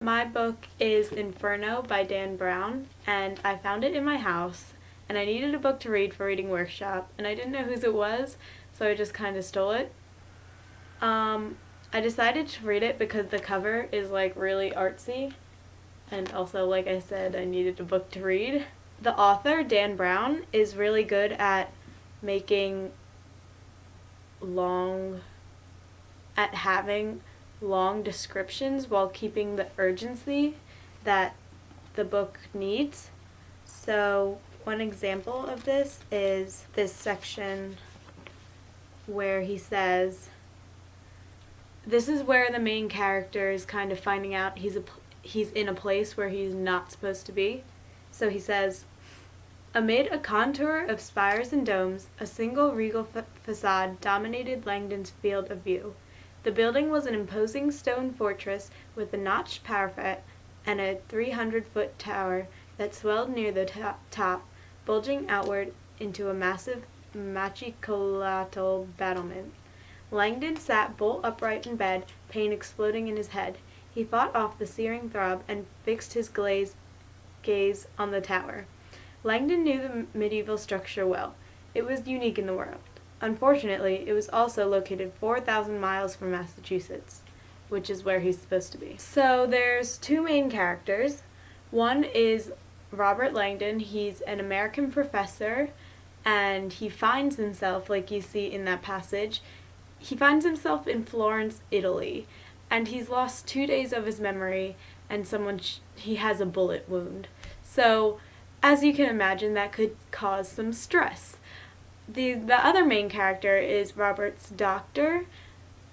My book is Inferno by Dan Brown, and I found it in my house, and I needed a book to read for reading workshop, and I didn't know whose it was, so I just kind of stole it. I decided to read it because the cover is like really artsy, and also, like I said, I needed a book to read. The author, Dan Brown, is really good at making having long descriptions while keeping the urgency that the book needs. So one example of this is this section where he says, this is where the main character is kind of finding out he's in a place where he's not supposed to be. So he says, amid a contour of spires and domes, a single regal facade dominated Langdon's field of view. The building was an imposing stone fortress with a notched parapet and a 300-foot tower that swelled near the top, bulging outward into a massive machicolatal battlement. Langdon sat bolt upright in bed, pain exploding in his head. He fought off the searing throb and fixed his gaze on the tower. Langdon knew the medieval structure well. It was unique in the world. Unfortunately, it was also located 4,000 miles from Massachusetts, which is where he's supposed to be. So there's two main characters. One is Robert Langdon. He's an American professor, and he finds himself, like you see in that passage, he finds himself in Florence, Italy, and he's lost 2 days of his memory, and he has a bullet wound. So, as you can imagine, that could cause some stress. The other main character is Robert's doctor.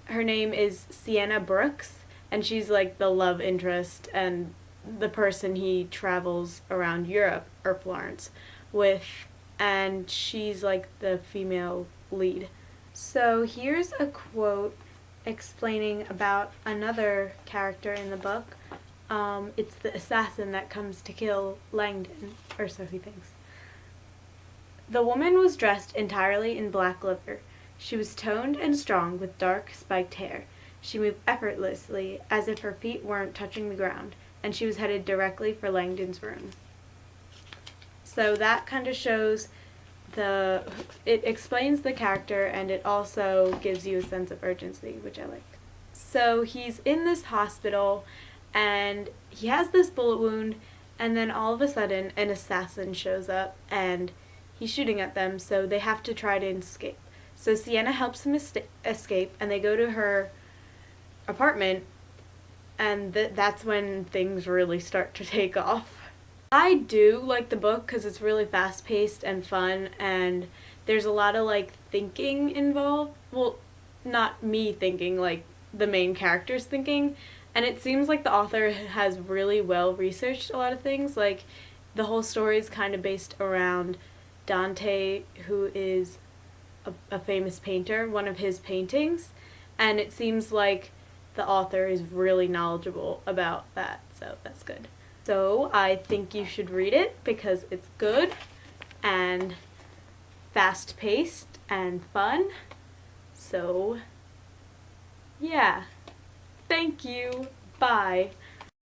Her name is Sienna Brooks, and she's like the love interest and the person he travels around Europe or Florence with, and she's like the female lead. So here's a quote explaining about another character in the book. It's the assassin that comes to kill Langdon, or so he thinks. The woman was dressed entirely in black leather. She was toned and strong with dark, spiked hair. She moved effortlessly, as if her feet weren't touching the ground, and she was headed directly for Langdon's room. So that kind of shows it explains the character, and it also gives you a sense of urgency, which I like. So he's in this hospital, and he has this bullet wound, and then all of a sudden an assassin shows up, and he's shooting at them, so they have to try to escape. So Sienna helps him escape, and they go to her apartment, and that's when things really start to take off. I do like the book because it's really fast-paced and fun, and there's a lot of like thinking involved. Well, not me thinking, like the main character's thinking, and it seems like the author has really well researched a lot of things. Like the whole story is kind of based around Dante, who is a famous painter, one of his paintings, and it seems like the author is really knowledgeable about that, so that's good. So I think you should read it because it's good and fast-paced and fun. So yeah, thank you, bye.